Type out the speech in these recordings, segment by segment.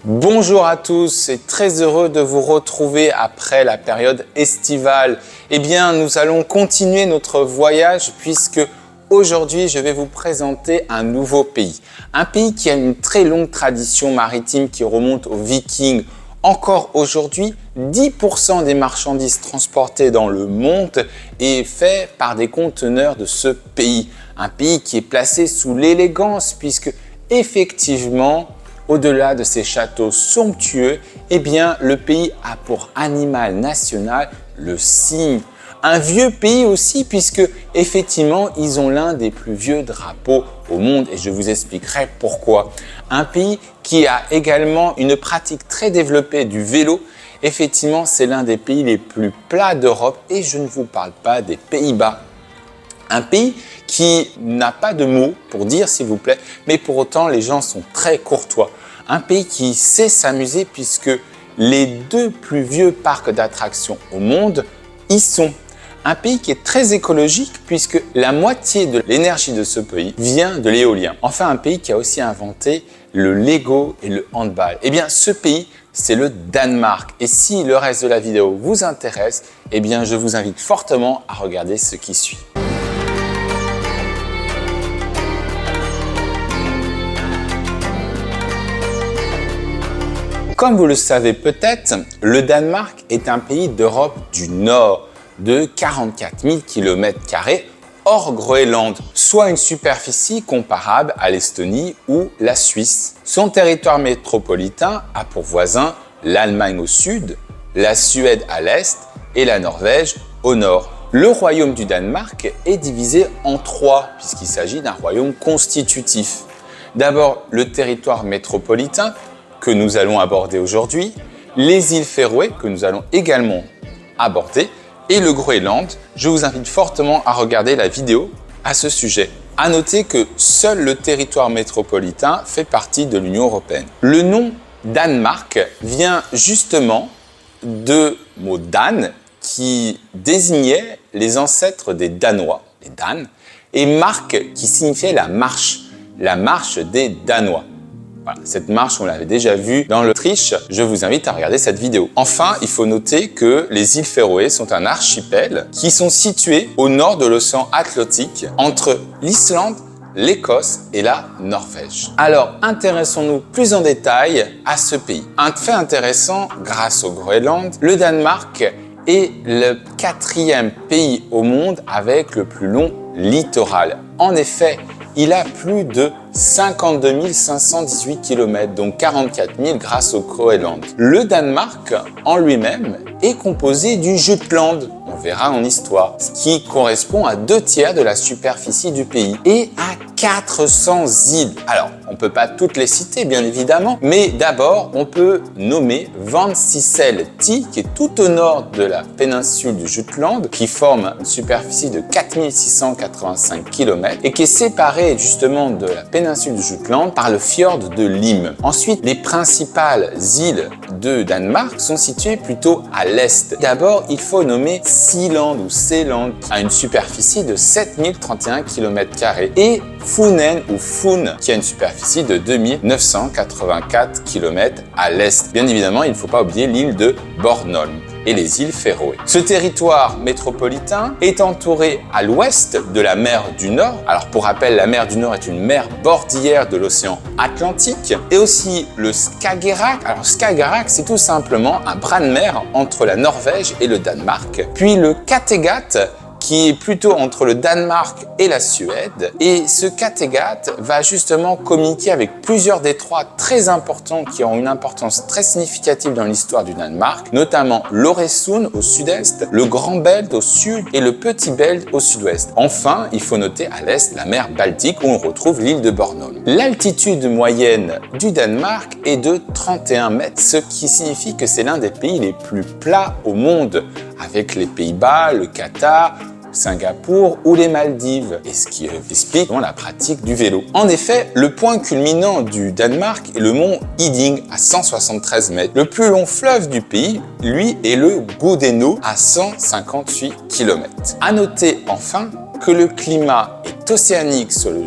Bonjour à tous, c'est très heureux de vous retrouver après la période estivale. Eh bien, nous allons continuer notre voyage puisque aujourd'hui, je vais vous présenter un nouveau pays. Un pays qui a une très longue tradition maritime qui remonte aux Vikings. Encore aujourd'hui, 10% des marchandises transportées dans le monde est fait par des conteneurs de ce pays. Un pays qui est placé sous l'élégance puisque effectivement, au-delà de ces châteaux somptueux, eh bien, le pays a pour animal national le cygne. Un vieux pays aussi puisque effectivement, ils ont l'un des plus vieux drapeaux au monde et je vous expliquerai pourquoi. Un pays qui a également une pratique très développée du vélo. Effectivement, c'est l'un des pays les plus plats d'Europe et je ne vous parle pas des Pays-Bas. Un pays qui n'a pas de mots pour dire s'il vous plaît, mais pour autant les gens sont très courtois. Un pays qui sait s'amuser puisque les deux plus vieux parcs d'attractions au monde y sont. Un pays qui est très écologique puisque la moitié de l'énergie de ce pays vient de l'éolien. Enfin, un pays qui a aussi inventé le Lego et le handball. Eh bien, ce pays, c'est le Danemark. Et si le reste de la vidéo vous intéresse, eh bien, je vous invite fortement à regarder ce qui suit. Comme vous le savez peut-être, le Danemark est un pays d'Europe du Nord de 44 000 km² hors Groenland, soit une superficie comparable à l'Estonie ou la Suisse. Son territoire métropolitain a pour voisins l'Allemagne au sud, la Suède à l'est et la Norvège au nord. Le royaume du Danemark est divisé en trois puisqu'il s'agit d'un royaume constitutif. D'abord, le territoire métropolitain que nous allons aborder aujourd'hui, les îles Féroé que nous allons également aborder et le Groenland. Je vous invite fortement à regarder la vidéo à ce sujet. À noter que seul le territoire métropolitain fait partie de l'Union européenne. Le nom Danemark vient justement de mot Dan qui désignait les ancêtres des Danois, les Danes, et mark qui signifiait la marche des Danois. Voilà, cette marche, on l'avait déjà vue dans l'Autriche. Je vous invite à regarder cette vidéo. Enfin, il faut noter que les îles Féroé sont un archipel qui sont situés au nord de l'océan Atlantique entre l'Islande, l'Écosse et la Norvège. Alors, intéressons-nous plus en détail à ce pays. Un fait intéressant, grâce au Groenland, le Danemark est le 4e pays au monde avec le plus long littoral. En effet, il a plus de 52 518 km, donc 44 000 grâce au Groenland. Le Danemark, en lui-même, est composé du Jutland, on verra en histoire, ce qui correspond à 2/3 de la superficie du pays, et à 400 îles. Alors, on ne peut pas toutes les citer, bien évidemment, mais d'abord, on peut nommer Vandsiselti, qui est tout au nord de la péninsule du Jutland, qui forme une superficie de 4 685 km et qui est séparée justement de la péninsule du Jutland par le fjord de Lim. Ensuite, les principales îles de Danemark sont situées plutôt à l'est. D'abord, il faut nommer Sealand ou Sealand, qui a une superficie de 7 031 km² et Funen ou Fun, qui a une superficie de 2 984 km à l'est. Bien évidemment, il ne faut pas oublier l'île de Bornholm et les îles Féroé. Ce territoire métropolitain est entouré à l'ouest de la mer du Nord. Alors pour rappel, la mer du Nord est une mer bordillère de l'océan Atlantique et aussi le Skagerrak. Alors Skagerrak, c'est tout simplement un bras de mer entre la Norvège et le Danemark. Puis le Kattegat, qui est plutôt entre le Danemark et la Suède. Et ce Kattegat va justement communiquer avec plusieurs détroits très importants qui ont une importance très significative dans l'histoire du Danemark, notamment l'Øresund au sud-est, le Grand Belt au sud et le Petit Belt au sud-ouest. Enfin, il faut noter à l'est la mer Baltique où on retrouve l'île de Bornholm. L'altitude moyenne du Danemark est de 31 mètres, ce qui signifie que c'est l'un des pays les plus plats au monde, avec les Pays-Bas, le Qatar, Singapour ou les Maldives, et ce qui explique la pratique du vélo. En effet, le point culminant du Danemark est le mont Iding à 173 mètres. Le plus long fleuve du pays, lui, est le Gudeno à 158 km. À noter enfin que le climat est océanique sur le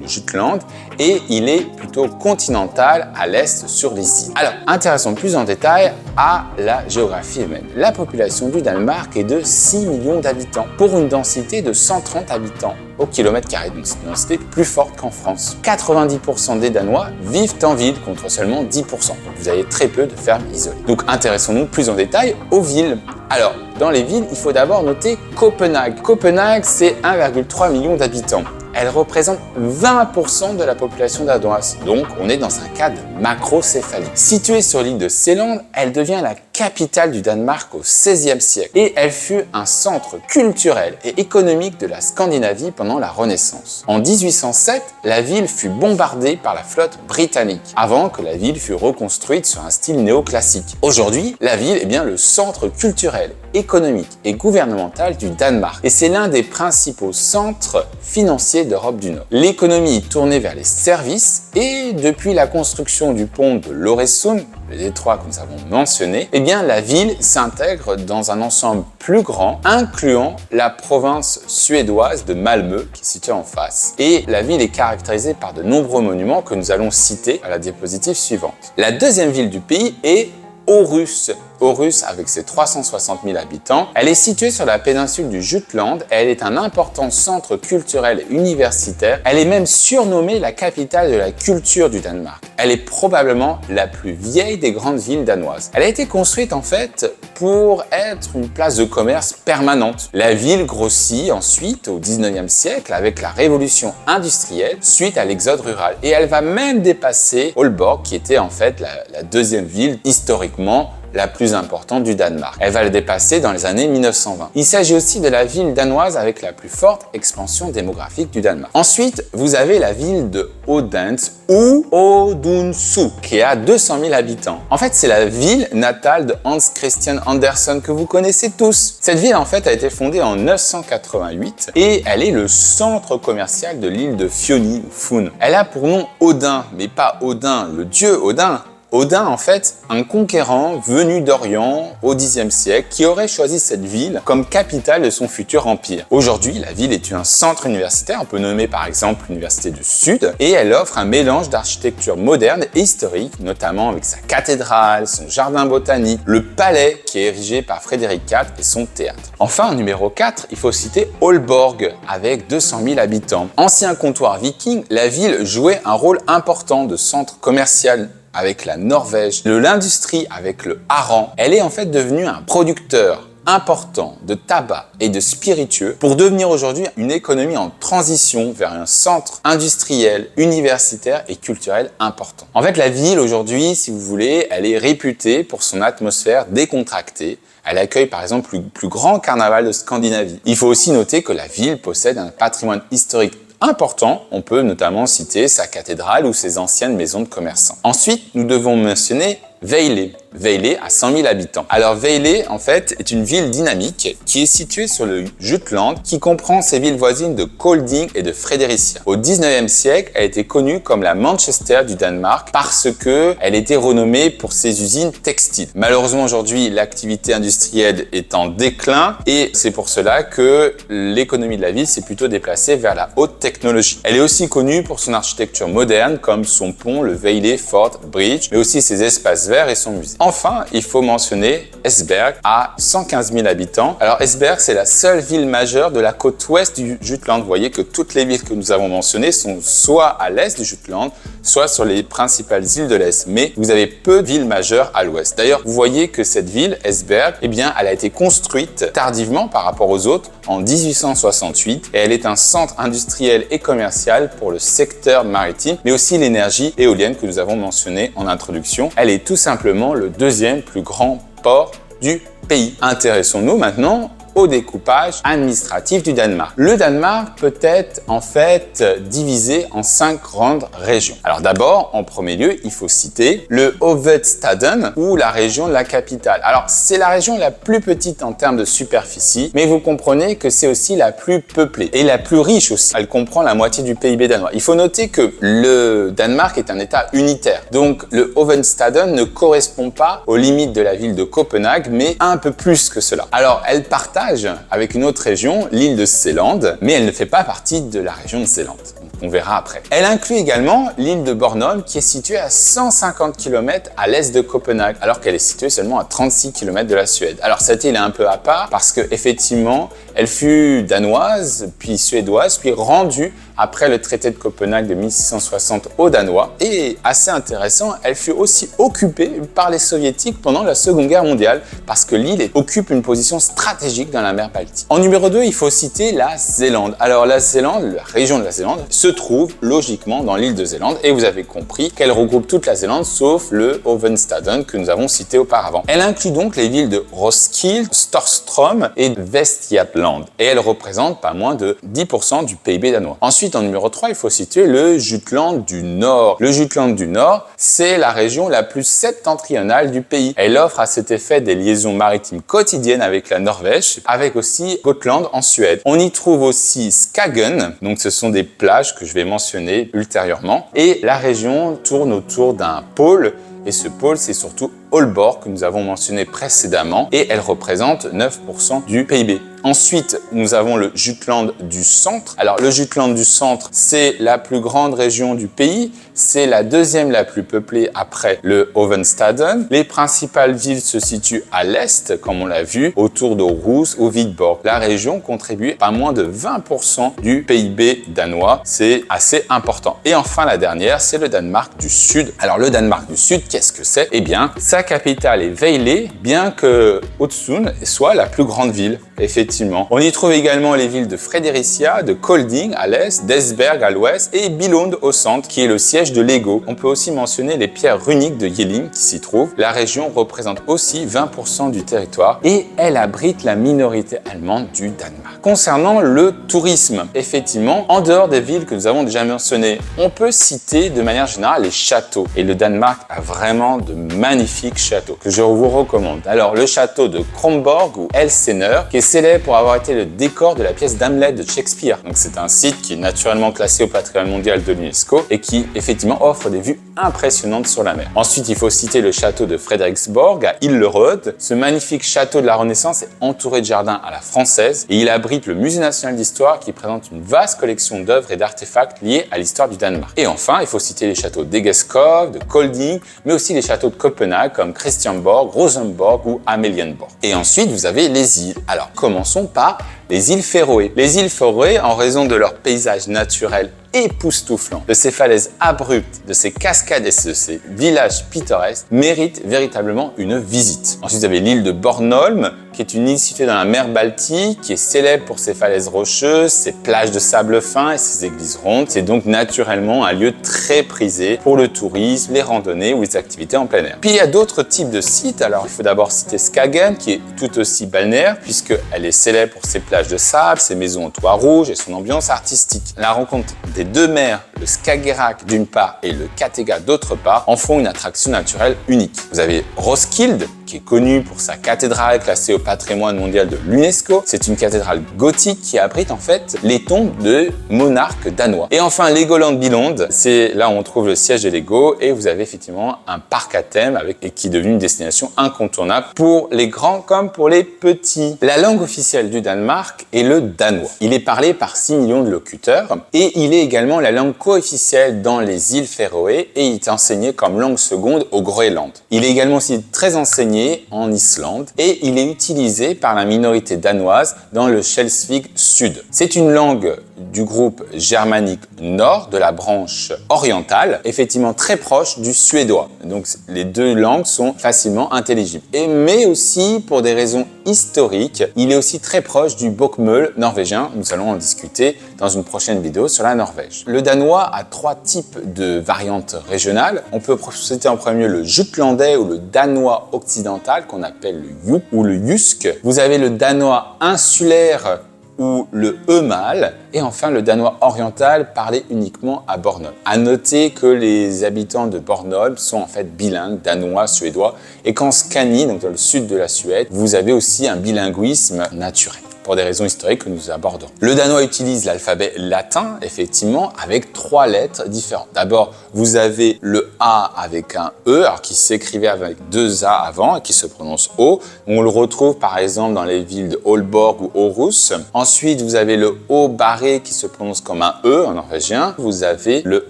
Jutland, et il est plutôt continental à l'est sur les îles. Alors, intéressons plus en détail à la géographie humaine. La population du Danemark est de 6 millions d'habitants pour une densité de 130 habitants au kilomètre carré, donc c'est une densité plus forte qu'en France. 90% des Danois vivent en ville contre seulement 10%. Donc vous avez très peu de fermes isolées. Donc intéressons-nous plus en détail aux villes. Alors, dans les villes, il faut d'abord noter Copenhague. Copenhague, c'est 1,3 million d'habitants. Elle représente 20% de la population danoise. Donc, on est dans un cas de macrocéphalie. Située sur l'île de Seeland, elle devient la capitale du Danemark au XVIe siècle. Et elle fut un centre culturel et économique de la Scandinavie pendant la Renaissance. En 1807, la ville fut bombardée par la flotte britannique, avant que la ville fût reconstruite sur un style néoclassique. Aujourd'hui, la ville est bien le centre culturel, économique et gouvernemental du Danemark. Et c'est l'un des principaux centres financiers d'Europe du Nord. L'économie est tournée vers les services et depuis la construction du pont de l'Øresund, le détroit que nous avons mentionné, eh bien la ville s'intègre dans un ensemble plus grand, incluant la province suédoise de Malmö qui est située en face. Et la ville est caractérisée par de nombreux monuments que nous allons citer à la diapositive suivante. La deuxième ville du pays est Aarhus. Aarhus, avec ses 360 000 habitants, elle est située sur la péninsule du Jutland. Elle est un important centre culturel et universitaire. Elle est même surnommée la capitale de la culture du Danemark. Elle est probablement la plus vieille des grandes villes danoises. Elle a été construite en fait pour être une place de commerce permanente. La ville grossit ensuite au 19e siècle avec la révolution industrielle suite à l'exode rural. Et elle va même dépasser Aalborg qui était en fait la deuxième ville historiquement la plus importante du Danemark. Elle va le dépasser dans les années 1920. Il s'agit aussi de la ville danoise avec la plus forte expansion démographique du Danemark. Ensuite, vous avez la ville de Odense ou Odense, qui a 200 000 habitants. En fait, c'est la ville natale de Hans Christian Andersen que vous connaissez tous. Cette ville, en fait, a été fondée en 988 et elle est le centre commercial de l'île de Fjóni ou Fun. Elle a pour nom Odin, mais pas Odin, le dieu Odin. Odin, en fait, un conquérant venu d'Orient au Xe siècle qui aurait choisi cette ville comme capitale de son futur empire. Aujourd'hui, la ville est un centre universitaire, on peut nommer par exemple l'Université du Sud, et elle offre un mélange d'architecture moderne et historique, notamment avec sa cathédrale, son jardin botanique, le palais qui est érigé par Frédéric IV et son théâtre. Enfin, en numéro 4, il faut citer Aalborg, avec 200 000 habitants. Ancien comptoir viking, la ville jouait un rôle important de centre commercial avec la Norvège, de l'industrie avec le hareng. Elle est en fait devenue un producteur important de tabac et de spiritueux pour devenir aujourd'hui une économie en transition vers un centre industriel, universitaire et culturel important. En fait, la ville aujourd'hui, si vous voulez, elle est réputée pour son atmosphère décontractée. Elle accueille par exemple le plus grand carnaval de Scandinavie. Il faut aussi noter que la ville possède un patrimoine historique important, on peut notamment citer sa cathédrale ou ses anciennes maisons de commerçants. Ensuite, nous devons mentionner Vejle. Vejle a 100 000 habitants. Alors Vejle, en fait, est une ville dynamique qui est située sur le Jutland, qui comprend ses villes voisines de Kolding et de Fredericia. Au 19e siècle, elle était connue comme la Manchester du Danemark parce que elle était renommée pour ses usines textiles. Malheureusement, aujourd'hui, l'activité industrielle est en déclin et c'est pour cela que l'économie de la ville s'est plutôt déplacée vers la haute technologie. Elle est aussi connue pour son architecture moderne comme son pont, le Vejle Fort Bridge, mais aussi ses espaces verts et son musée. Enfin, il faut mentionner Esbjerg à 115 000 habitants. Alors Esbjerg, c'est la seule ville majeure de la côte ouest du Jutland. Vous voyez que toutes les villes que nous avons mentionnées sont soit à l'est du Jutland, soit sur les principales îles de l'Est. Mais vous avez peu de villes majeures à l'ouest. D'ailleurs, vous voyez que cette ville, Esbjerg, eh bien, elle a été construite tardivement par rapport aux autres en 1868 et elle est un centre industriel et commercial pour le secteur maritime, mais aussi l'énergie éolienne que nous avons mentionné en introduction. Elle est tout simplement le deuxième plus grand port du pays. Intéressons-nous maintenant au découpage administratif du Danemark. Le Danemark peut être en fait divisé en 5 grandes régions. Alors d'abord, en premier lieu, il faut citer le Hovedstaden ou la région de la capitale. Alors c'est la région la plus petite en termes de superficie, mais vous comprenez que c'est aussi la plus peuplée et la plus riche aussi. Elle comprend la moitié du PIB danois. Il faut noter que le Danemark est un État unitaire. Donc le Hovedstaden ne correspond pas aux limites de la ville de Copenhague, mais un peu plus que cela. Alors elle partage partage avec une autre région, l'île de Seeland, mais elle ne fait pas partie de la région de Seeland. On verra après. Elle inclut également l'île de Bornholm qui est située à 150 km à l'est de Copenhague, alors qu'elle est située seulement à 36 km de la Suède. Alors cette île est un peu à part parce que effectivement, elle fut danoise, puis suédoise, puis rendue après le traité de Copenhague de 1660 aux Danois. Et assez intéressant, elle fut aussi occupée par les Soviétiques pendant la Seconde Guerre mondiale parce que l'île occupe une position stratégique dans la mer Baltique. En numéro 2, il faut citer la Zélande. Alors la Zélande, la région de la Zélande, se trouve logiquement dans l'île de Zélande et vous avez compris qu'elle regroupe toute la Zélande sauf le Hovedstaden que nous avons cité auparavant. Elle inclut donc les villes de Roskilde, Storström et Västgötland et elle représente pas moins de 10% du PIB danois. Ensuite, en numéro 3, il faut situer le Jutland du Nord. Le Jutland du Nord, c'est la région la plus septentrionale du pays. Elle offre à cet effet des liaisons maritimes quotidiennes avec la Norvège, avec aussi Gotland en Suède. On y trouve aussi Skagen, donc ce sont des plages que je vais mentionner ultérieurement. Et la région tourne autour d'un pôle, et ce pôle, c'est surtout Aalborg que nous avons mentionné précédemment, et elle représente 9% du PIB. Ensuite, nous avons le Jutland du Centre. Alors, le Jutland du Centre, c'est la plus grande région du pays. C'est la deuxième la plus peuplée après le Hovedstaden. Les principales villes se situent à l'est, comme on l'a vu, autour d'Aarhus ou Viborg. La région contribue pas moins de 20% du PIB danois. C'est assez important. Et enfin, la dernière, c'est le Danemark du Sud. Alors, le Danemark du Sud, qu'est-ce que c'est? Eh bien, sa capitale est Vejle, bien que Ålesund soit la plus grande ville. Effectivement. On y trouve également les villes de Fredericia, de Kolding à l'est, d'Esbjerg à l'ouest et Billund au centre, qui est le siège de Lego. On peut aussi mentionner les pierres runiques de Jelling qui s'y trouvent. La région représente aussi 20% du territoire et elle abrite la minorité allemande du Danemark. Concernant le tourisme, effectivement, en dehors des villes que nous avons déjà mentionnées, on peut citer de manière générale les châteaux. Et le Danemark a vraiment de magnifiques châteaux que je vous recommande. Alors, le château de Kronborg ou Elseneur, qui est célèbre pour avoir été le décor de la pièce d'Hamlet de Shakespeare. Donc c'est un site qui est naturellement classé au patrimoine mondial de l'UNESCO et qui effectivement offre des vues impressionnantes sur la mer. Ensuite, il faut citer le château de Frederiksborg à Hillerød. Ce magnifique château de la Renaissance est entouré de jardins à la française et il abrite le Musée national d'histoire qui présente une vaste collection d'œuvres et d'artefacts liés à l'histoire du Danemark. Et enfin, il faut citer les châteaux d'Egeskov, de Kolding, mais aussi les châteaux de Copenhague comme Christiansborg, Rosenborg ou Amalienborg. Et ensuite, vous avez les îles. Alors, commençons par les îles Féroé. Les îles Féroé, en raison de leur paysage naturel époustouflant, de ces falaises abruptes, de ces cascades et de ces villages pittoresques, méritent véritablement une visite. Ensuite, vous avez l'île de Bornholm, qui est une île située dans la mer Baltique, qui est célèbre pour ses falaises rocheuses, ses plages de sable fin et ses églises rondes. C'est donc naturellement un lieu très prisé pour le tourisme, les randonnées ou les activités en plein air. Puis il y a d'autres types de sites. Alors il faut d'abord citer Skagen, qui est tout aussi balnéaire, puisqu'elle est célèbre pour ses plages de sable, ses maisons au toit rouge et son ambiance artistique. La rencontre des deux mers, le Skagerrak d'une part et le Kattegat d'autre part, en font une attraction naturelle unique. Vous avez Roskilde, qui est connue pour sa cathédrale classée au patrimoine mondial de l'UNESCO. C'est une cathédrale gothique qui abrite en fait les tombes de monarques danois. Et enfin, Legoland Billund, c'est là où on trouve le siège de Lego et vous avez effectivement un parc à thème et qui est devenu une destination incontournable pour les grands comme pour les petits. La langue officielle du Danemark est le danois. Il est parlé par 6 millions de locuteurs et il est également la langue co-officielle dans les îles Féroé et il est enseigné comme langue seconde au Groenland. Il est également aussi très enseigné en Islande et il est utilisé par la minorité danoise dans le Schleswig Sud. C'est une langue du groupe germanique nord de la branche orientale, effectivement très proche du suédois. Donc les deux langues sont facilement intelligibles. Mais aussi pour des raisons historiques, il est aussi très proche du bokmål norvégien. Nous allons en discuter dans une prochaine vidéo sur la Norvège. Le danois a 3 types de variantes régionales. On peut citer en premier le jutlandais ou le danois occidental qu'on appelle le juk ou le jysk. Vous avez le danois insulaire ou le mâle et enfin le danois oriental parlé uniquement à Bornholm. À noter que les habitants de Bornholm sont en fait bilingues, danois, suédois et qu'en Scanie, donc dans le sud de la Suède, vous avez aussi un bilinguisme naturel. pour des raisons historiques que nous abordons. Le danois utilise l'alphabet latin, effectivement, avec 3 lettres différentes. D'abord, vous avez le A avec un E, alors qui s'écrivait avec 2 A avant et qui se prononce O. On le retrouve par exemple dans les villes de Aalborg ou Aarhus. Ensuite, vous avez le O barré qui se prononce comme un E en norvégien. Vous avez le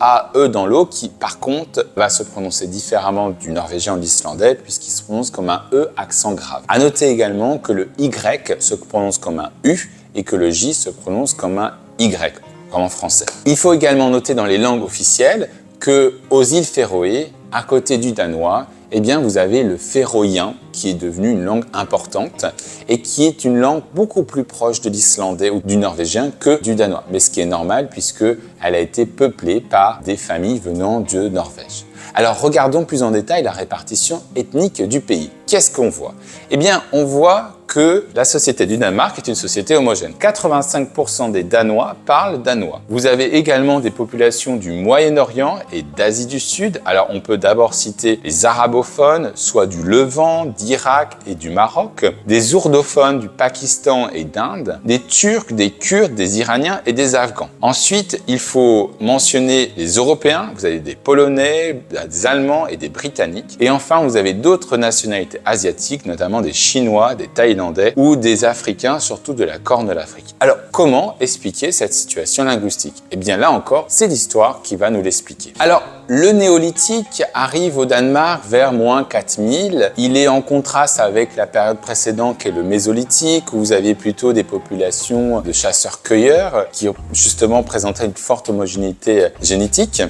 AE dans l'eau qui, par contre, va se prononcer différemment du norvégien ou de l'islandais puisqu'il se prononce comme un E accent grave. À noter également que le Y se prononce comme un U et que le J se prononce comme un Y, comme en français. Il faut également noter dans les langues officielles qu'aux îles Féroé, à côté du danois, eh bien, vous avez le féroïen qui est devenu une langue importante et qui est une langue beaucoup plus proche de l'islandais ou du norvégien que du danois. Mais ce qui est normal puisqu'elle a été peuplée par des familles venant de Norvège. Alors regardons plus en détail la répartition ethnique du pays. Qu'est-ce qu'on voit? Eh bien, on voit que la société du Danemark est une société homogène. 85% des Danois parlent danois. Vous avez également des populations du Moyen-Orient et d'Asie du Sud. Alors on peut d'abord citer les arabophones, soit du Levant, d'Irak et du Maroc, des ourdophones du Pakistan et d'Inde, des Turcs, des Kurdes, des Iraniens et des Afghans. Ensuite, il faut mentionner les Européens. Vous avez des Polonais, des Allemands et des Britanniques. Et enfin, vous avez d'autres nationalités asiatiques, notamment des Chinois, des Thaïlandais ou des Africains, surtout de la Corne de l'Afrique. Alors, comment expliquer cette situation linguistique? Eh bien, là encore, c'est l'histoire qui va nous l'expliquer. Alors, le néolithique arrive au Danemark vers moins 4000. Il est en contraste avec la période précédente qui est le mésolithique, où vous aviez plutôt des populations de chasseurs-cueilleurs qui justement présentaient une forte homogénéité génétique.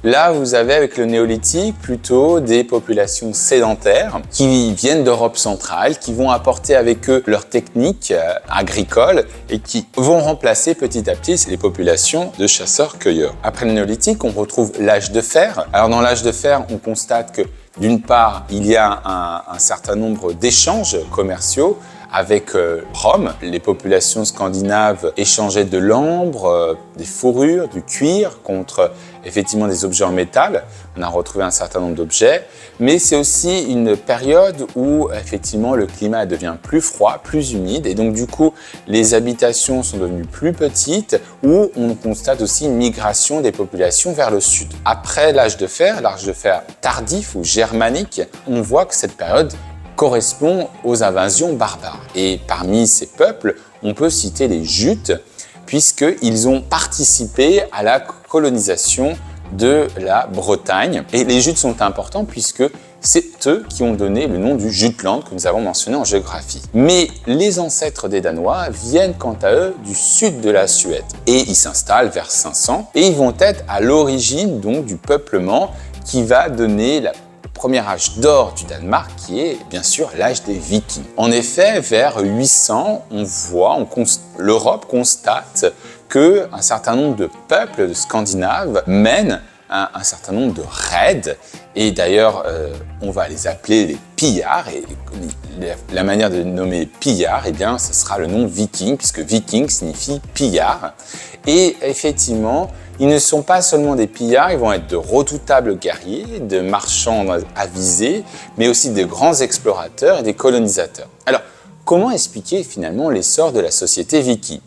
Là, vous avez avec le néolithique plutôt des populations sédentaires qui viennent d'Europe centrale, qui vont apporter avec eux leurs techniques agricoles et qui vont remplacer petit à petit les populations de chasseurs-cueilleurs. Après le néolithique, on retrouve l'âge de fer. Alors dans l'âge de fer, on constate que d'une part, il y a un certain nombre d'échanges commerciaux avec Rome. Les populations scandinaves échangeaient de l'ambre, des fourrures, du cuir contre effectivement des objets en métal. On a retrouvé un certain nombre d'objets, mais c'est aussi une période où effectivement le climat devient plus froid, plus humide et donc du coup les habitations sont devenues plus petites où on constate aussi une migration des populations vers le sud. Après l'âge de fer tardif ou germanique, on voit que cette période correspond aux invasions barbares. Et parmi ces peuples, on peut citer les Jutes, puisqu'ils ont participé à la colonisation de la Bretagne. Et les Jutes sont importants puisque c'est eux qui ont donné le nom du Jutland que nous avons mentionné en géographie. Mais les ancêtres des Danois viennent quant à eux du sud de la Suède. Et ils s'installent vers 500 et ils vont être à l'origine donc du peuplement qui va donner le premier âge d'or du Danemark, qui est bien sûr l'âge des Vikings. En effet, vers 800, l'Europe constate qu'un certain nombre de peuples scandinaves mènent un certain nombre de raids, et d'ailleurs on va les appeler les pillards, et la manière de nommer pillards, eh bien, ce sera le nom viking, puisque viking signifie pillard. Et effectivement, ils ne sont pas seulement des pillards, ils vont être de redoutables guerriers, de marchands avisés, mais aussi de grands explorateurs et des colonisateurs. Alors, comment expliquer finalement l'essor de la société viking?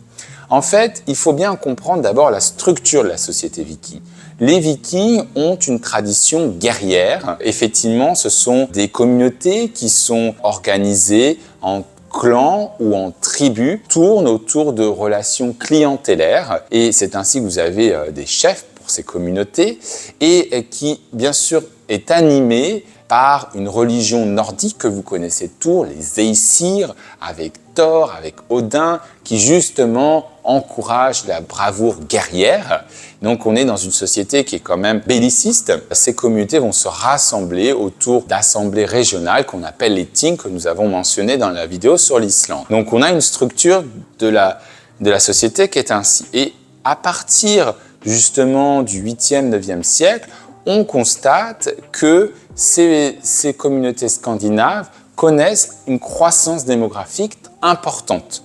En fait, il faut bien comprendre d'abord la structure de la société viking. Les Vikings ont une tradition guerrière. Effectivement, ce sont des communautés qui sont organisées en clans ou en tribus, tournent autour de relations clientélaires. Et c'est ainsi que vous avez des chefs pour ces communautés et qui, bien sûr, est animée par une religion nordique que vous connaissez tous, les Aesir, avec Thor, avec Odin, qui justement encourage la bravoure guerrière. Donc on est dans une société qui est quand même belliciste. Ces communautés vont se rassembler autour d'assemblées régionales qu'on appelle les Thing, que nous avons mentionné dans la vidéo sur l'Islande. Donc on a une structure de la société qui est ainsi. Et à partir justement du 8e, 9e siècle, on constate que ces communautés scandinaves connaissent une croissance démographique importante.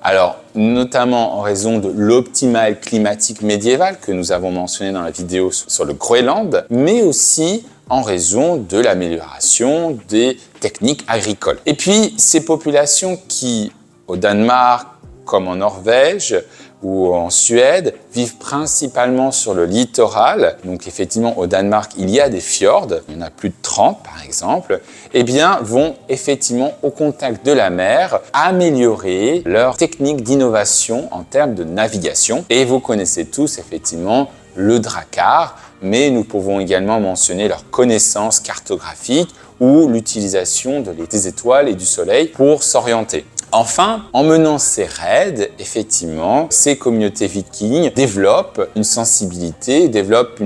Alors, notamment en raison de l'optimal climatique médiéval que nous avons mentionné dans la vidéo sur le Groenland, mais aussi en raison de l'amélioration des techniques agricoles. Et puis, ces populations qui, au Danemark, comme en Norvège ou en Suède, vivent principalement sur le littoral. Donc effectivement, au Danemark, il y a des fjords, il y en a plus de 30 par exemple, eh bien, vont effectivement, au contact de la mer, améliorer leur technique d'innovation en termes de navigation. Et vous connaissez tous effectivement le drakkar, mais nous pouvons également mentionner leur connaissance cartographique ou l'utilisation des étoiles et du soleil pour s'orienter. Enfin, en menant ces raids, effectivement, ces communautés vikings développent une sensibilité, développent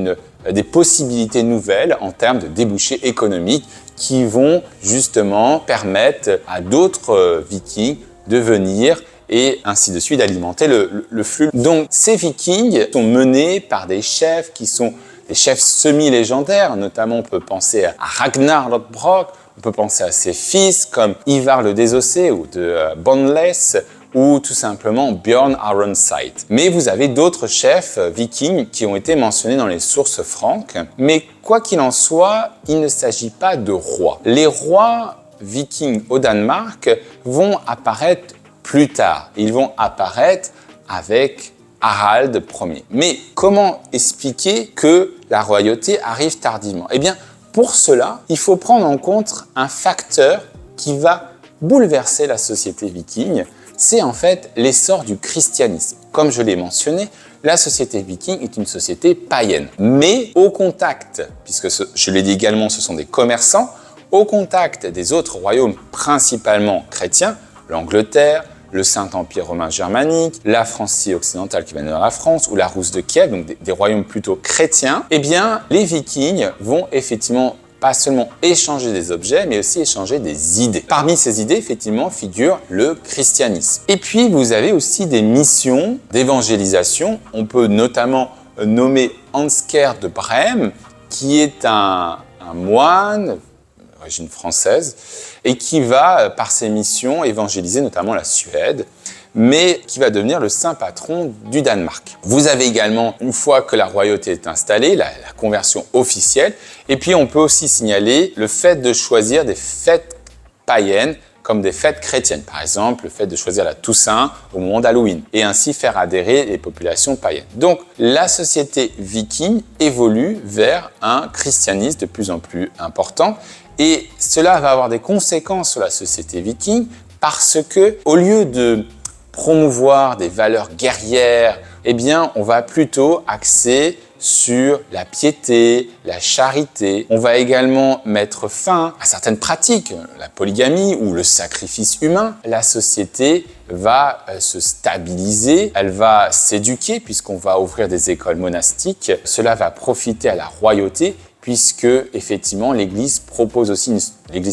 des possibilités nouvelles en termes de débouchés économiques qui vont justement permettre à d'autres vikings de venir et ainsi de suite d'alimenter le flux. Donc ces vikings sont menés par des chefs qui sont des chefs semi-légendaires, notamment on peut penser à Ragnar Lodbrok, on peut penser à ses fils comme Ivar le Désossé ou de Boneless ou tout simplement Björn Ironside. Mais vous avez d'autres chefs vikings qui ont été mentionnés dans les sources franques. Mais quoi qu'il en soit, il ne s'agit pas de rois. Les rois vikings au Danemark vont apparaître plus tard. Ils vont apparaître avec Harald Ier. Mais comment expliquer que la royauté arrive tardivement ? Eh bien, pour cela, il faut prendre en compte un facteur qui va bouleverser la société viking. C'est en fait l'essor du christianisme. Comme je l'ai mentionné, la société viking est une société païenne. Mais au contact, puisque je l'ai dit également, ce sont des commerçants, au contact des autres royaumes principalement chrétiens, l'Angleterre, le Saint-Empire romain germanique, la Francie occidentale qui va devenir la France, ou la Rousse de Kiev, donc des royaumes plutôt chrétiens, eh bien, les Vikings vont effectivement pas seulement échanger des objets, mais aussi échanger des idées. Parmi ces idées, effectivement, figure le christianisme. Et puis, vous avez aussi des missions d'évangélisation. On peut notamment nommer Ansgar de Brême, qui est un moine d'origine française, et qui va, par ses missions, évangéliser notamment la Suède, mais qui va devenir le saint patron du Danemark. Vous avez également, une fois que la royauté est installée, la conversion officielle, et puis on peut aussi signaler le fait de choisir des fêtes païennes comme des fêtes chrétiennes. Par exemple, le fait de choisir la Toussaint au moment d'Halloween, et ainsi faire adhérer les populations païennes. Donc, la société viking évolue vers un christianisme de plus en plus important, et cela va avoir des conséquences sur la société viking parce que, au lieu de promouvoir des valeurs guerrières, eh bien, on va plutôt axer sur la piété, la charité. On va également mettre fin à certaines pratiques, la polygamie ou le sacrifice humain. La société va se stabiliser, elle va s'éduquer puisqu'on va ouvrir des écoles monastiques. Cela va profiter à la royauté puisque effectivement l'Église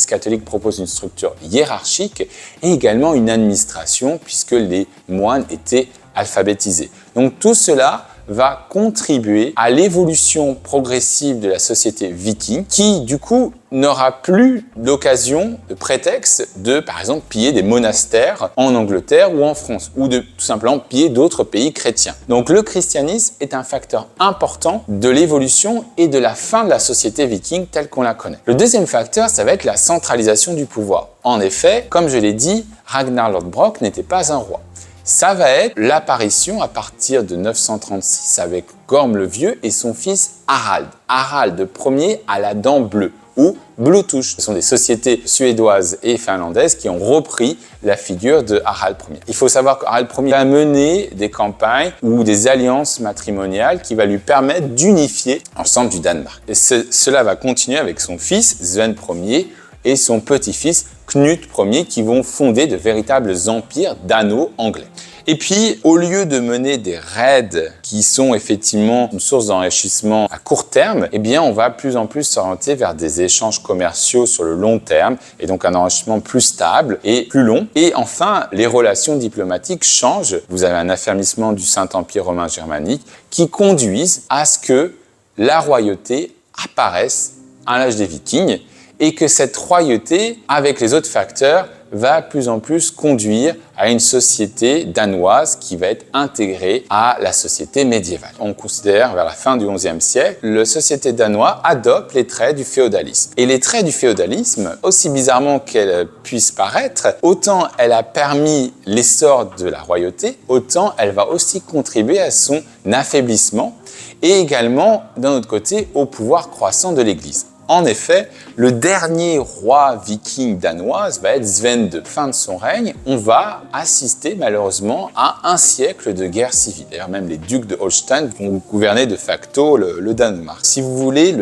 catholique propose une structure hiérarchique et également une administration puisque les moines étaient alphabétisés. Donc tout cela va contribuer à l'évolution progressive de la société viking qui, du coup, n'aura plus l'occasion, de prétexte de, par exemple, piller des monastères en Angleterre ou en France, ou de tout simplement piller d'autres pays chrétiens. Donc le christianisme est un facteur important de l'évolution et de la fin de la société viking telle qu'on la connaît. Le deuxième facteur, ça va être la centralisation du pouvoir. En effet, comme je l'ai dit, Ragnar Lodbrok n'était pas un roi. Ça va être l'apparition à partir de 936 avec Gorm le Vieux et son fils Harald. Harald Ier à la dent bleue ou Bluetooth. Ce sont des sociétés suédoises et finlandaises qui ont repris la figure de Harald Ier. Il faut savoir que Harald Ier va mener des campagnes ou des alliances matrimoniales qui va lui permettre d'unifier l'ensemble du Danemark. Et cela va continuer avec son fils Sven Ier et son petit-fils Knut Ier qui vont fonder de véritables empires dano-anglais. Et puis, au lieu de mener des raids qui sont effectivement une source d'enrichissement à court terme, eh bien, on va plus en plus s'orienter vers des échanges commerciaux sur le long terme et donc un enrichissement plus stable et plus long. Et enfin, les relations diplomatiques changent. Vous avez un affermissement du Saint-Empire romain germanique qui conduisent à ce que la royauté apparaisse à l'âge des Vikings et que cette royauté, avec les autres facteurs, va de plus en plus conduire à une société danoise qui va être intégrée à la société médiévale. On considère vers la fin du XIe siècle, la société danoise adopte les traits du féodalisme. Et les traits du féodalisme, aussi bizarrement qu'elles puissent paraître, autant elle a permis l'essor de la royauté, autant elle va aussi contribuer à son affaiblissement et également, d'un autre côté, au pouvoir croissant de l'Église. En effet, le dernier roi viking danois va être Sven II. Fin de son règne, on va assister malheureusement à un siècle de guerre civile. D'ailleurs, même les ducs de Holstein vont gouverner de facto le Danemark. Si vous voulez,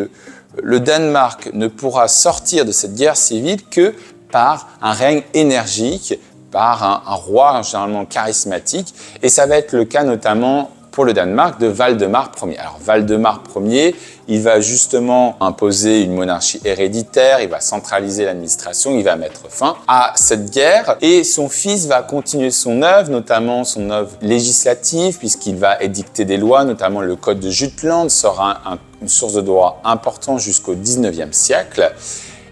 le Danemark ne pourra sortir de cette guerre civile que par un règne énergique, par un roi généralement charismatique, et ça va être le cas notamment pour le Danemark de Valdemar Ier. Alors Valdemar Ier, il va justement imposer une monarchie héréditaire, il va centraliser l'administration, il va mettre fin à cette guerre et son fils va continuer son œuvre, notamment son œuvre législative, puisqu'il va édicter des lois, notamment le Code de Jutland sera une source de droit importante jusqu'au XIXe siècle.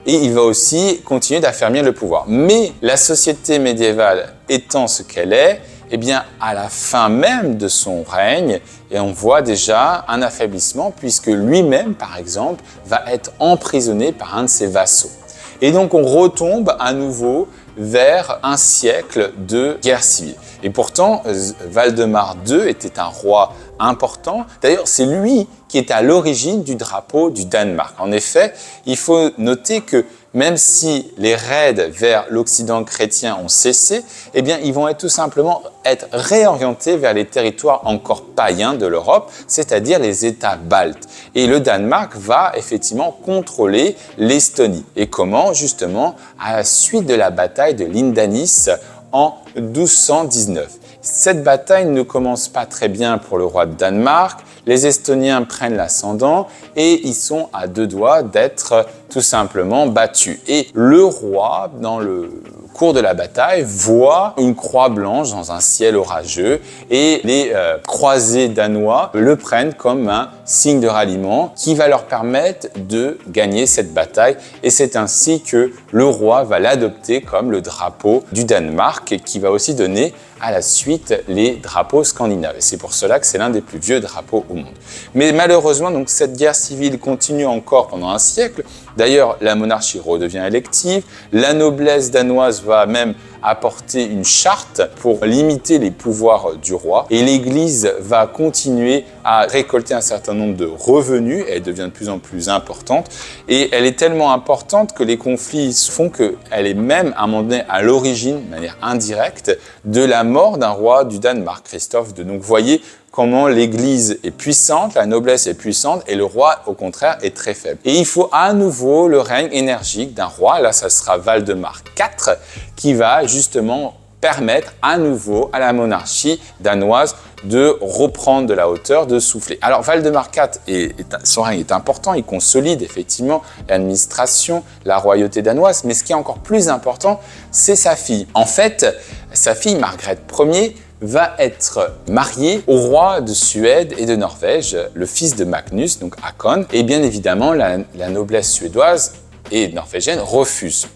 Et il va aussi continuer d'affermir le pouvoir. Mais la société médiévale étant ce qu'elle est, eh bien, à la fin même de son règne, et on voit déjà un affaiblissement puisque lui-même, par exemple, va être emprisonné par un de ses vassaux. Et donc, on retombe à nouveau vers un siècle de guerre civile. Et pourtant, Valdemar II était un roi important. D'ailleurs, c'est lui qui est à l'origine du drapeau du Danemark. En effet, il faut noter que même si les raids vers l'Occident chrétien ont cessé, eh bien, ils vont tout simplement être réorientés vers les territoires encore païens de l'Europe, c'est-à-dire les États baltes. Et le Danemark va effectivement contrôler l'Estonie. Et comment? Justement, à la suite de la bataille de Lindanis en 1219. Cette bataille ne commence pas très bien pour le roi de Danemark. Les Estoniens prennent l'ascendant et ils sont à deux doigts d'être tout simplement battus. Et le roi, dans le cours de la bataille, voit une croix blanche dans un ciel orageux et les croisés danois le prennent comme un signe de ralliement qui va leur permettre de gagner cette bataille. Et c'est ainsi que le roi va l'adopter comme le drapeau du Danemark qui va aussi donner à la suite les drapeaux scandinaves. Et c'est pour cela que c'est l'un des plus vieux drapeaux au monde. Mais malheureusement, donc, cette guerre civile continue encore pendant un siècle. D'ailleurs, la monarchie redevient élective. La noblesse danoise va même apporter une charte pour limiter les pouvoirs du roi. Et l'Église va continuer à récolter un certain nombre de revenus. Elle devient de plus en plus importante. Et elle est tellement importante que les conflits font qu'elle est même, à un moment donné, à l'origine, de manière indirecte, de la mort d'un roi du Danemark, Christophe II. Donc, vous voyez comment l'Église est puissante, la noblesse est puissante et le roi, au contraire, est très faible. Et il faut à nouveau le règne énergique d'un roi, là ça sera Valdemar IV, qui va justement permettre à nouveau à la monarchie danoise de reprendre de la hauteur, de souffler. Alors Valdemar IV, son règne est important, il consolide effectivement l'administration, la royauté danoise, mais ce qui est encore plus important, c'est sa fille. En fait, sa fille Margrethe Ier va être mariée au roi de Suède et de Norvège, le fils de Magnus, donc Hakon. Et bien évidemment, la noblesse suédoise et norvégienne refuse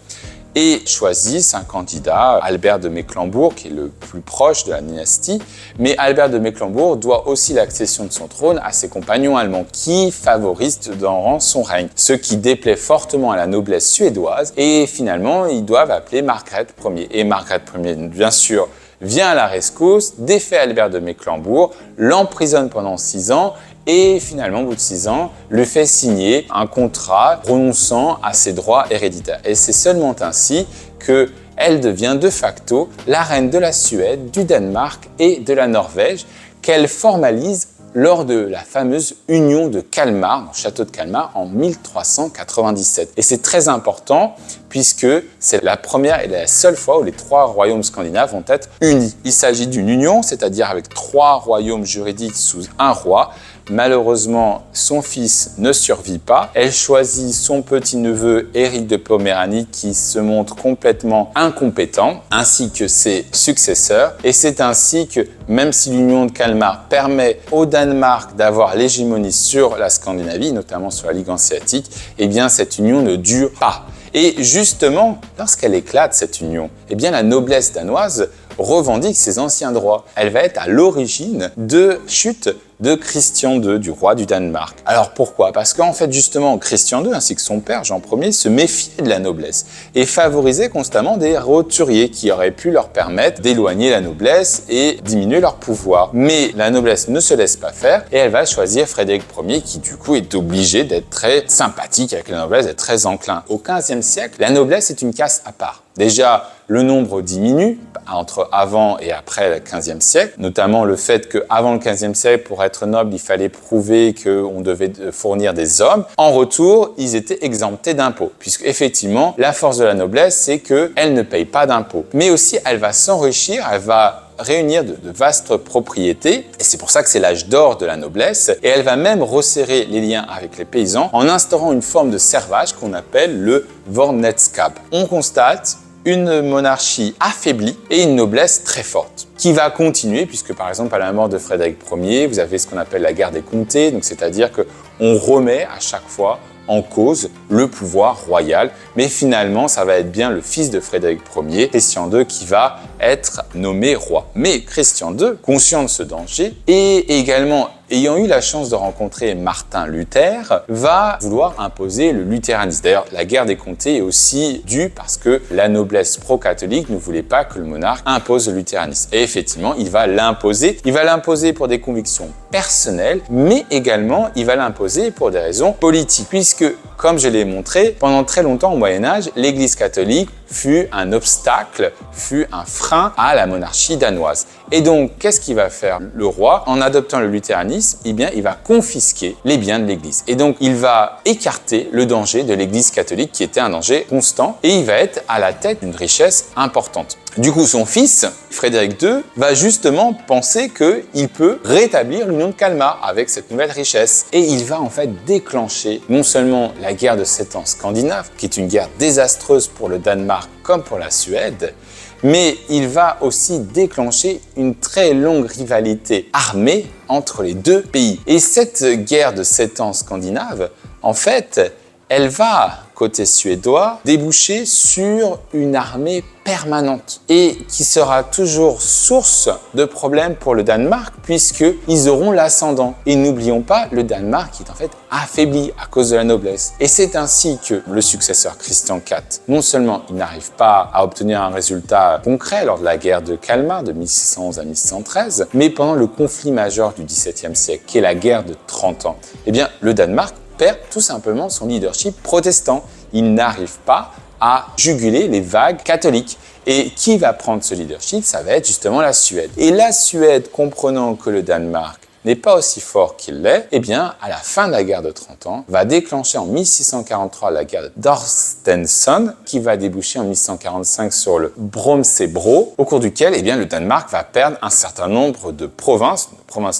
et choisissent un candidat, Albert de Mecklembourg, qui est le plus proche de la dynastie. Mais Albert de Mecklembourg doit aussi l'accession de son trône à ses compagnons allemands, qui favorisent dans son règne, ce qui déplaît fortement à la noblesse suédoise. Et finalement, ils doivent appeler Margrethe Ier. Et Margrethe Ier, bien sûr, vient à la rescousse, défait Albert de Mecklembourg, l'emprisonne pendant 6 ans et finalement, au bout de 6 ans, lui fait signer un contrat renonçant à ses droits héréditaires. Et c'est seulement ainsi qu'elle devient de facto la reine de la Suède, du Danemark et de la Norvège, qu'elle formalise lors de la fameuse union de Kalmar, dans le château de Kalmar, en 1397. Et c'est très important puisque c'est la première et la seule fois où les 3 royaumes scandinaves vont être unis. Il s'agit d'une union, c'est-à-dire avec 3 royaumes juridiques sous un roi. Malheureusement, son fils ne survit pas. Elle choisit son petit-neveu Éric de Poméranie qui se montre complètement incompétent, ainsi que ses successeurs. Et c'est ainsi que, même si l'union de Kalmar permet au Danemark d'avoir l'hégémonie sur la Scandinavie, notamment sur la Ligue hanséatique, eh bien cette union ne dure pas. Et justement, lorsqu'elle éclate cette union, eh bien la noblesse danoise revendique ses anciens droits. Elle va être à l'origine de chute de Christian II, du roi du Danemark. Alors pourquoi? Parce qu'en fait, justement, Christian II ainsi que son père, Jean Ier, se méfiaient de la noblesse et favorisaient constamment des roturiers qui auraient pu leur permettre d'éloigner la noblesse et diminuer leur pouvoir. Mais la noblesse ne se laisse pas faire et elle va choisir Frédéric Ier qui, du coup, est obligé d'être très sympathique avec la noblesse, d'être très enclin. Au XVe siècle, la noblesse est une caste à part. Déjà, le nombre diminue entre avant et après le XVe siècle, notamment le fait qu'avant le XVe siècle, pour être noble, il fallait prouver qu'on devait fournir des hommes. En retour, ils étaient exemptés d'impôts, puisque effectivement, la force de la noblesse, c'est qu'elle ne paye pas d'impôts. Mais aussi, elle va s'enrichir, elle va réunir de vastes propriétés, et c'est pour ça que c'est l'âge d'or de la noblesse, et elle va même resserrer les liens avec les paysans en instaurant une forme de servage qu'on appelle le vorneskab. On constate une monarchie affaiblie et une noblesse très forte, qui va continuer puisque par exemple à la mort de Frédéric Ier, vous avez ce qu'on appelle la guerre des comtés, donc c'est-à-dire qu'on remet à chaque fois en cause le pouvoir royal, mais finalement ça va être bien le fils de Frédéric Ier, Christian II, qui va être nommé roi. Mais Christian II, conscient de ce danger et également ayant eu la chance de rencontrer Martin Luther, va vouloir imposer le luthéranisme. D'ailleurs, la guerre des comtés est aussi due parce que la noblesse pro-catholique ne voulait pas que le monarque impose le luthéranisme. Et effectivement, il va l'imposer. Il va l'imposer pour des convictions personnelles, mais également, il va l'imposer pour des raisons politiques. Puisque, comme je l'ai montré, pendant très longtemps au Moyen-Âge, l'Église catholique fut un obstacle, fut un frein à la monarchie danoise. Et donc, qu'est-ce qu'il va faire le roi? En adoptant le luthéranisme, eh bien, il va confisquer les biens de l'Église. Et donc, il va écarter le danger de l'Église catholique qui était un danger constant et il va être à la tête d'une richesse importante. Du coup, son fils, Frédéric II, va justement penser qu'il peut rétablir l'union de Kalmar avec cette nouvelle richesse. Et il va en fait déclencher non seulement la guerre de 7 ans scandinave, qui est une guerre désastreuse pour le Danemark comme pour la Suède, mais il va aussi déclencher une très longue rivalité armée entre les deux pays. Et cette guerre de 7 ans scandinave, en fait, elle va, côté suédois, déboucher sur une armée permanente et qui sera toujours source de problèmes pour le Danemark puisqu'ils auront l'ascendant. Et n'oublions pas, le Danemark est en fait affaibli à cause de la noblesse. Et c'est ainsi que le successeur Christian IV, non seulement il n'arrive pas à obtenir un résultat concret lors de la guerre de Kalmar de 1611 à 1613, mais pendant le conflit majeur du XVIIe siècle, qui est la guerre de 30 ans, eh bien le Danemark perd tout simplement son leadership protestant. Il n'arrive pas à juguler les vagues catholiques. Et qui va prendre ce leadership? Ça va être justement la Suède. Et la Suède, comprenant que le Danemark n'est pas aussi fort qu'il l'est, eh bien, à la fin de la guerre de 30 ans, va déclencher en 1643 la guerre d'Orstensson, qui va déboucher en 1645 sur le Bromsebro, au cours duquel, eh bien, le Danemark va perdre un certain nombre de provinces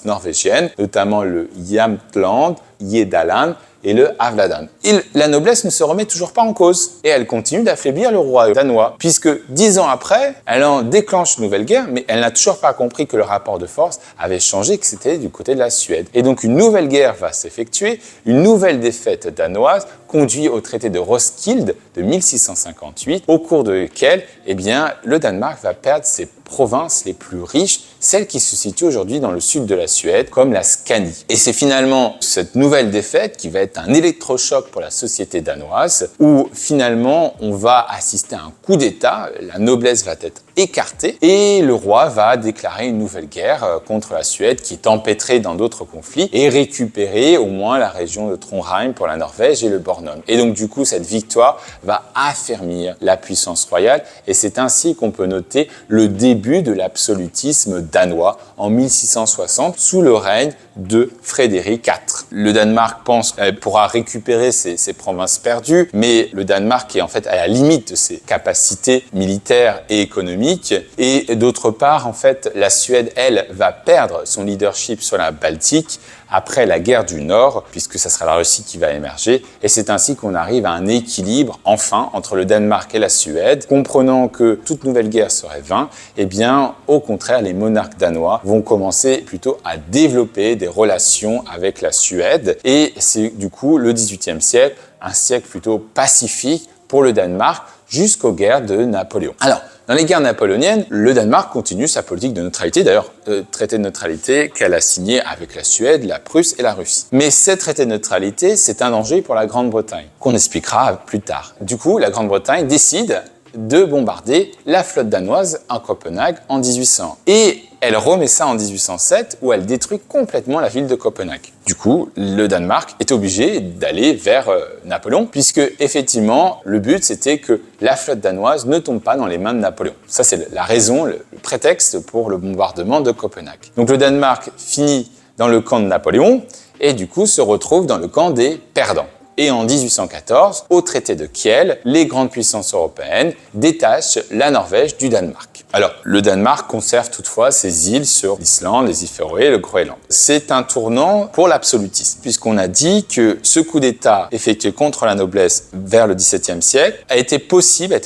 norvégiennes, notamment le Jämtland, Jædaland et le Havladan. Et la noblesse ne se remet toujours pas en cause et elle continue d'affaiblir le roi danois puisque 10 ans après, elle en déclenche une nouvelle guerre mais elle n'a toujours pas compris que le rapport de force avait changé, que c'était du côté de la Suède. Et donc une nouvelle guerre va s'effectuer, une nouvelle défaite danoise conduit au traité de Roskilde de 1658 au cours de lequel eh bien, le Danemark va perdre ses provinces les plus riches, celles qui se situent aujourd'hui dans le sud de la Suède, comme la Scanie. Et c'est finalement cette nouvelle défaite qui va être un électrochoc pour la société danoise, où finalement on va assister à un coup d'État, la noblesse va être écartée, et le roi va déclarer une nouvelle guerre contre la Suède, qui est empêtrée dans d'autres conflits, et récupérer au moins la région de Trondheim pour la Norvège et le Bornholm. Et donc du coup, cette victoire va affermir la puissance royale, et c'est ainsi qu'on peut noter le début de l'absolutisme danois en 1660 sous le règne de Frédéric IV. Le Danemark pense qu'elle pourra récupérer ses provinces perdues, mais le Danemark est en fait à la limite de ses capacités militaires et économiques. Et d'autre part, en fait, la Suède, elle, va perdre son leadership sur la Baltique après la guerre du Nord, puisque ça sera la Russie qui va émerger. Et c'est ainsi qu'on arrive à un équilibre, enfin, entre le Danemark et la Suède. Comprenant que toute nouvelle guerre serait vaine, eh bien, au contraire, les monarques danois vont commencer plutôt à développer des relations avec la Suède. Et c'est du coup le XVIIIe siècle, un siècle plutôt pacifique, pour le Danemark jusqu'aux guerres de Napoléon. Alors, dans les guerres napoléoniennes, le Danemark continue sa politique de neutralité, d'ailleurs, traité de neutralité qu'elle a signé avec la Suède, la Prusse et la Russie. Mais ce traité de neutralité, c'est un danger pour la Grande-Bretagne, qu'on expliquera plus tard. Du coup, la Grande-Bretagne décide de bombarder la flotte danoise à Copenhague en 1800. Et elle remet ça en 1807 où elle détruit complètement la ville de Copenhague. Du coup, le Danemark est obligé d'aller vers Napoléon puisque effectivement, le but c'était que la flotte danoise ne tombe pas dans les mains de Napoléon. Ça c'est la raison, le prétexte pour le bombardement de Copenhague. Donc le Danemark finit dans le camp de Napoléon et du coup se retrouve dans le camp des perdants. Et en 1814, au traité de Kiel, les grandes puissances européennes détachent la Norvège du Danemark. Alors, le Danemark conserve toutefois ses îles sur l'Islande, les îles Féroé et le Groenland. C'est un tournant pour l'absolutisme, puisqu'on a dit que ce coup d'État effectué contre la noblesse vers le XVIIe siècle a été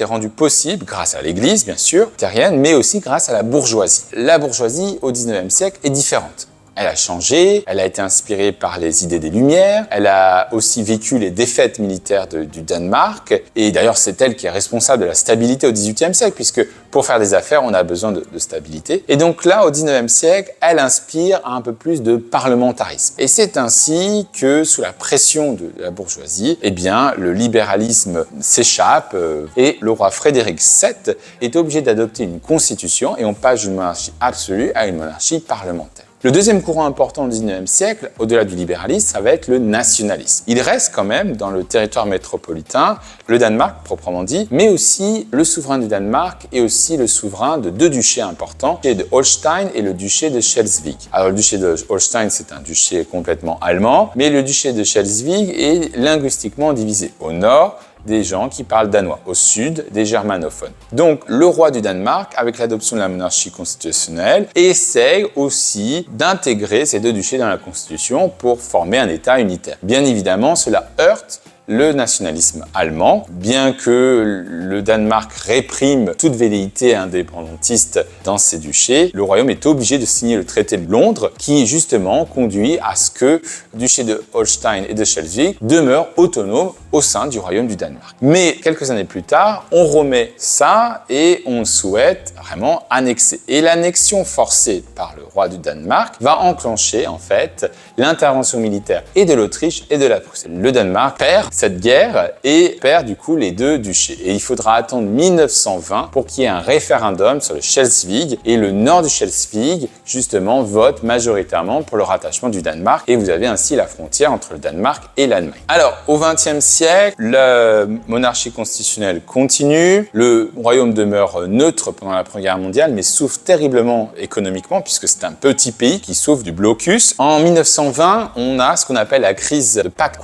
rendu possible grâce à l'Église, bien sûr, terrienne, mais aussi grâce à la bourgeoisie. La bourgeoisie, au XIXe siècle, est différente. Elle a changé, elle a été inspirée par les idées des Lumières, elle a aussi vécu les défaites militaires du Danemark, et d'ailleurs c'est elle qui est responsable de la stabilité au XVIIIe siècle, puisque pour faire des affaires, on a besoin de stabilité. Et donc là, au XIXe siècle, elle inspire un peu plus de parlementarisme. Et c'est ainsi que, sous la pression de la bourgeoisie, eh bien, le libéralisme s'échappe, et le roi Frédéric VII est obligé d'adopter une constitution, et on passe d'une monarchie absolue à une monarchie parlementaire. Le deuxième courant important au XIXe siècle, au-delà du libéralisme, ça va être le nationalisme. Il reste quand même dans le territoire métropolitain, le Danemark proprement dit, mais aussi le souverain du Danemark et aussi le souverain de deux duchés importants, le duché de Holstein et le duché de Schleswig. Alors le duché de Holstein, c'est un duché complètement allemand, mais le duché de Schleswig est linguistiquement divisé. Au nord, des gens qui parlent danois, au sud, des germanophones. Donc, le roi du Danemark, avec l'adoption de la monarchie constitutionnelle, essaye aussi d'intégrer ces deux duchés dans la Constitution pour former un État unitaire. Bien évidemment, cela heurte le nationalisme allemand, bien que le Danemark réprime toute velléité indépendantiste dans ces duchés, le royaume est obligé de signer le traité de Londres qui justement conduit à ce que le duché de Holstein et de Schleswig demeurent autonomes au sein du royaume du Danemark. Mais quelques années plus tard, on remet ça et on souhaite vraiment annexer. Et l'annexion forcée par le roi du Danemark va enclencher en fait l'intervention militaire et de l'Autriche et de la Prusse. Le Danemark perd cette guerre et perd du coup les deux duchés. Et il faudra attendre 1920 pour qu'il y ait un référendum sur le Schleswig et le nord du Schleswig justement vote majoritairement pour le rattachement du Danemark et vous avez ainsi la frontière entre le Danemark et l'Allemagne. Alors au XXe siècle, la monarchie constitutionnelle continue, le royaume demeure neutre pendant la Première Guerre mondiale mais souffre terriblement économiquement puisque c'est un petit pays qui souffre du blocus. En 1920, on a ce qu'on appelle la crise de pacte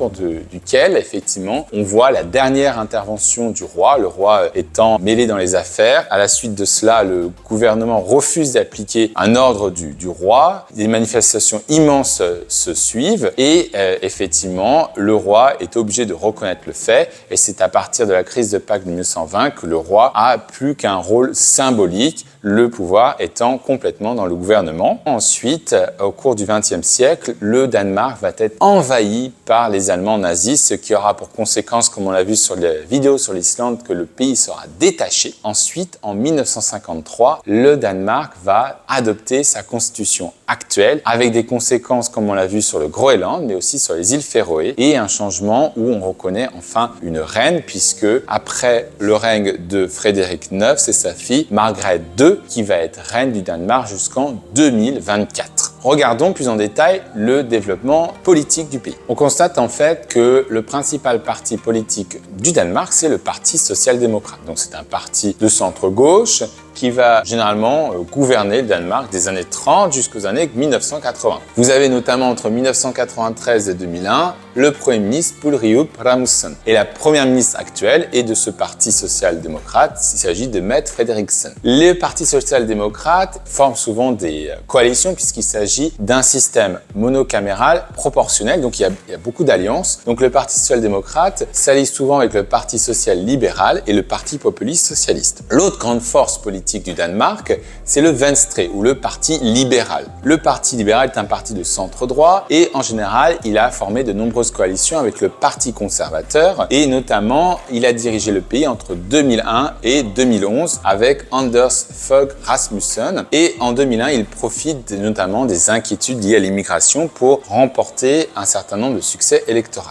duquel effectivement on voit la dernière intervention du roi, le roi étant mêlé dans les affaires. À la suite de cela, le gouvernement refuse d'appliquer un ordre du roi. Des manifestations immenses se suivent et effectivement le roi est obligé de reconnaître le fait et c'est à partir de la crise de Pâques de 1920 que le roi a plus qu'un rôle symbolique, le pouvoir étant complètement dans le gouvernement. Ensuite, au cours du XXe siècle, le Danemark va être envahi par les Allemands nazis, ce qui aura pour conséquence, comme on l'a vu sur les vidéos sur l'Islande, que le pays sera détaché. Ensuite, en 1953, le Danemark va adopter sa constitution actuelle, avec des conséquences, comme on l'a vu sur le Groenland, mais aussi sur les îles Féroé, et un changement où on reconnaît enfin une reine, puisque après le règne de Frédéric IX, c'est sa fille Margrethe II qui va être reine du Danemark jusqu'en 2024. Regardons plus en détail le développement politique du pays. On constate en fait que le principal parti politique du Danemark, c'est le Parti social-démocrate. Donc c'est un parti de centre-gauche qui va généralement gouverner le Danemark des années 30 jusqu'aux années 1980. Vous avez notamment entre 1993 et 2001 le Premier ministre Poul Riup Rasmussen. Et la Première ministre actuelle est de ce Parti social-démocrate, il s'agit de Mette Frederiksen. Les partis social-démocrates forment souvent des coalitions puisqu'il s'agit d'un système monocaméral proportionnel, donc il y a beaucoup d'alliances. Donc le Parti social-démocrate s'allie souvent avec le Parti social-libéral et le Parti populiste socialiste. L'autre grande force politique politique du Danemark, c'est le Venstre ou le Parti libéral. Le Parti libéral est un parti de centre-droit et en général, il a formé de nombreuses coalitions avec le Parti conservateur et notamment, il a dirigé le pays entre 2001 et 2011 avec Anders Fogh Rasmussen et en 2001, il profite notamment des inquiétudes liées à l'immigration pour remporter un certain nombre de succès électoraux.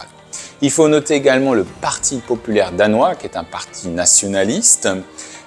Il faut noter également le Parti populaire danois, qui est un parti nationaliste,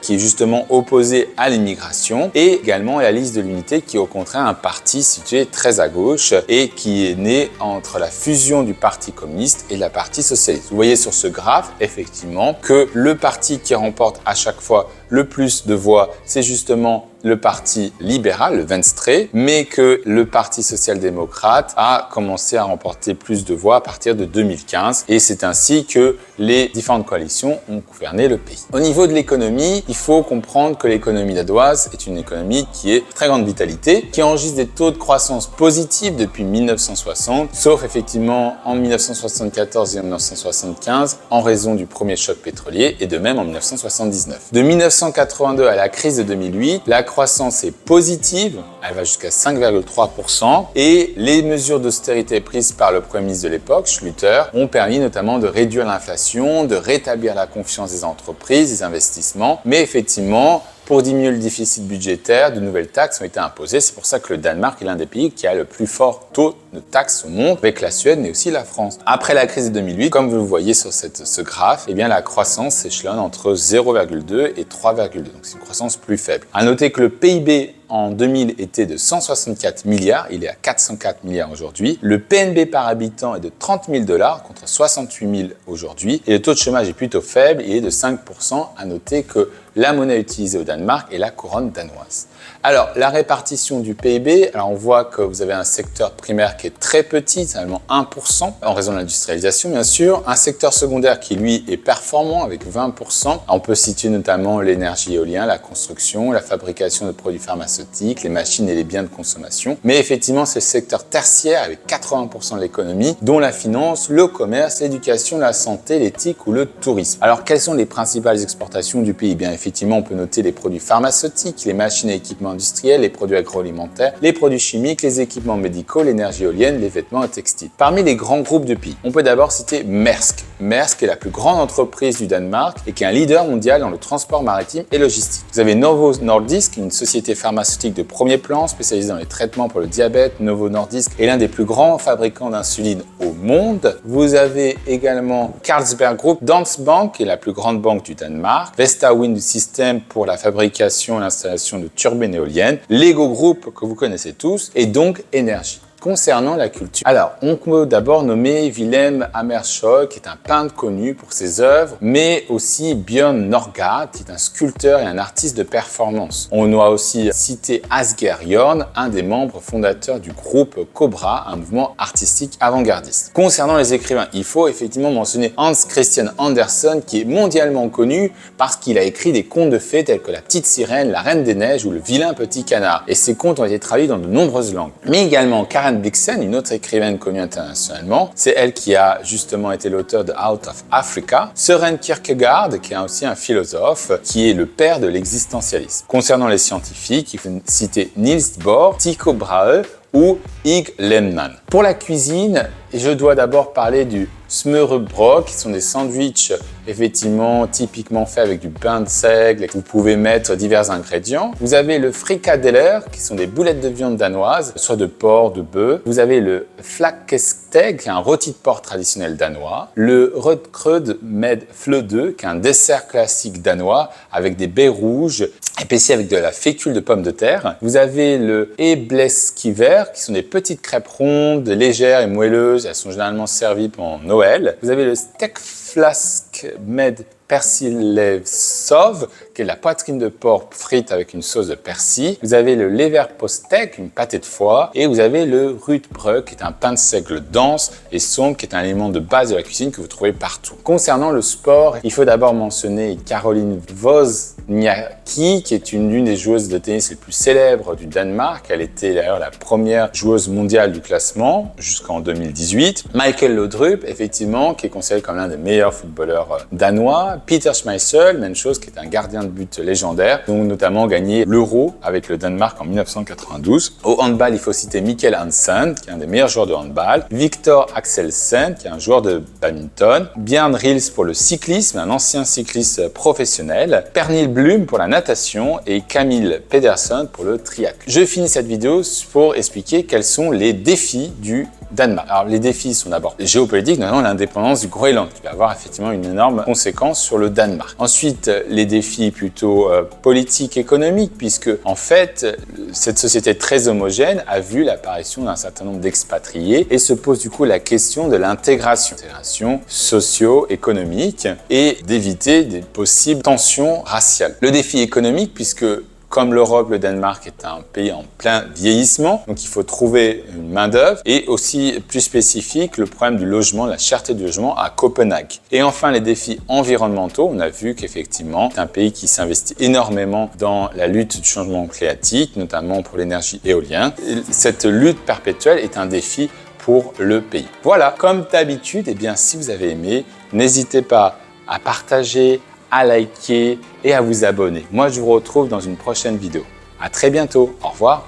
qui est justement opposé à l'immigration, et également la liste de l'unité, qui est au contraire un parti situé très à gauche et qui est né entre la fusion du Parti communiste et la Parti socialiste. Vous voyez sur ce graphe, effectivement, que le parti qui remporte à chaque fois le plus de voix, c'est justement le parti libéral, le Venstre, mais que le parti social-démocrate a commencé à remporter plus de voix à partir de 2015 et c'est ainsi que les différentes coalitions ont gouverné le pays. Au niveau de l'économie, il faut comprendre que l'économie danoise est une économie qui est de très grande vitalité, qui enregistre des taux de croissance positifs depuis 1960, sauf effectivement en 1974 et en 1975 en raison du premier choc pétrolier et de même en 1979. De 1982 à la crise de 2008, la croissance est positive, elle va jusqu'à 5,3% et les mesures d'austérité prises par le Premier ministre de l'époque, Schlüter, ont permis notamment de réduire l'inflation, de rétablir la confiance des entreprises, des investissements, mais effectivement, pour diminuer le déficit budgétaire, de nouvelles taxes ont été imposées. C'est pour ça que le Danemark est l'un des pays qui a le plus fort taux de taxes au monde, avec la Suède, mais aussi la France. Après la crise de 2008, comme vous le voyez sur ce graphe, eh bien, la croissance s'échelonne entre 0,2 et 3,2. Donc, c'est une croissance plus faible. À noter que le PIB en 2000 était de 164 milliards, il est à 404 milliards aujourd'hui. Le PNB par habitant est de 30 000 $ contre 68 000 aujourd'hui. Et le taux de chômage est plutôt faible, il est de 5%. À noter que la monnaie utilisée au Danemark est la couronne danoise. Alors, la répartition du PIB, alors on voit que vous avez un secteur primaire qui est très petit, seulement 1%, en raison de l'industrialisation bien sûr. Un secteur secondaire qui lui est performant avec 20%. On peut situer notamment l'énergie éolienne, la construction, la fabrication de produits pharmaceutiques, les machines et les biens de consommation. Mais effectivement, c'est le secteur tertiaire avec 80% de l'économie, dont la finance, le commerce, l'éducation, la santé, l'éthique ou le tourisme. Alors, quelles sont les principales exportations du pays? Bien effectivement, on peut noter les produits pharmaceutiques, les machines et équipements industriels, les produits agroalimentaires, les produits chimiques, les équipements médicaux, l'énergie éolienne, les vêtements et textiles. Parmi les grands groupes de pays, on peut d'abord citer Maersk. Maersk est la plus grande entreprise du Danemark et qui est un leader mondial dans le transport maritime et logistique. Vous avez Novo Nordisk, une société pharmaceutique de premier plan spécialisée dans les traitements pour le diabète. Novo Nordisk est l'un des plus grands fabricants d'insuline au monde. Vous avez également Carlsberg Group, Danske Bank, qui est la plus grande banque du Danemark, Vestas Wind System pour la fabrication et l'installation de turbines éoliennes, Lego Group que vous connaissez tous et donc Énergie. Concernant la culture, alors on peut d'abord nommer Willem Amershøi, qui est un peintre connu pour ses œuvres, mais aussi Bjørn Nørgaard, qui est un sculpteur et un artiste de performance. On doit aussi citer Asgeir Jorn, un des membres fondateurs du groupe Cobra, un mouvement artistique avant-gardiste. Concernant les écrivains, il faut effectivement mentionner Hans Christian Andersen, qui est mondialement connu parce qu'il a écrit des contes de fées tels que La Petite Sirène, La Reine des Neiges ou Le Vilain Petit Canard. Et ces contes ont été traduits dans de nombreuses langues. Mais également Karen Blixen, une autre écrivaine connue internationalement. C'est elle qui a justement été l'auteur de Out of Africa. Søren Kierkegaard, qui est aussi un philosophe, qui est le père de l'existentialisme. Concernant les scientifiques, il faut citer Niels Bohr, Tycho Brahe ou Ig Lehmann. Pour la cuisine, je dois d'abord parler du smørrebrød, qui sont des sandwichs effectivement typiquement faits avec du pain de seigle. Vous pouvez mettre divers ingrédients. Vous avez le frikadeller, qui sont des boulettes de viande danoises, soit de porc, de bœuf. Vous avez le flæskesteg, qui est un rôti de porc traditionnel danois. Le rødgrød med fløde, qui est un dessert classique danois avec des baies rouges épaissi avec de la fécule de pommes de terre. Vous avez le ebleskiver, qui sont des petites crêpes rondes, légères et moelleuses. Elles sont généralement servies pendant Noël. Vous avez le stekflask med persilevsov, qui est de la poitrine de porc frite avec une sauce de persil. Vous avez le leverpostej, une pâté de foie. Et vous avez le rugbrød, qui est un pain de seigle dense et sombre, qui est un élément de base de la cuisine que vous trouvez partout. Concernant le sport, il faut d'abord mentionner Caroline Wozniacki, qui est l'une des joueuses de tennis les plus célèbres du Danemark. Elle était d'ailleurs la première joueuse mondiale du classement jusqu'en 2018. Michael Laudrup, effectivement, qui est considéré comme l'un des meilleurs footballeurs danois. Peter Schmeichel, même chose, qui est un gardien de but légendaire, dont notamment gagné l'Euro avec le Danemark en 1992. Au handball, il faut citer Mikkel Hansen, qui est un des meilleurs joueurs de handball, Victor Axelsen, qui est un joueur de badminton, Björn Riels pour le cyclisme, un ancien cycliste professionnel, Pernille Blum pour la natation et Camille Pedersen pour le triathlon. Je finis cette vidéo pour expliquer quels sont les défis du Danemark. Alors les défis sont d'abord géopolitiques, notamment l'indépendance du Groenland, qui va avoir effectivement une énorme conséquence sur le Danemark. Ensuite, les défis plutôt politiques, économiques, puisque en fait, cette société très homogène a vu l'apparition d'un certain nombre d'expatriés et se pose du coup la question de l'intégration socio-économique et d'éviter des possibles tensions raciales. Le défi économique, puisque comme l'Europe, le Danemark est un pays en plein vieillissement, donc il faut trouver une main-d'œuvre et aussi plus spécifique, le problème du logement, la cherté du logement à Copenhague. Et enfin, les défis environnementaux. On a vu qu'effectivement, c'est un pays qui s'investit énormément dans la lutte du changement climatique, notamment pour l'énergie éolienne. Cette lutte perpétuelle est un défi pour le pays. Voilà, comme d'habitude, eh bien, si vous avez aimé, n'hésitez pas à partager, à liker et à vous abonner. Moi, je vous retrouve dans une prochaine vidéo. À très bientôt. Au revoir.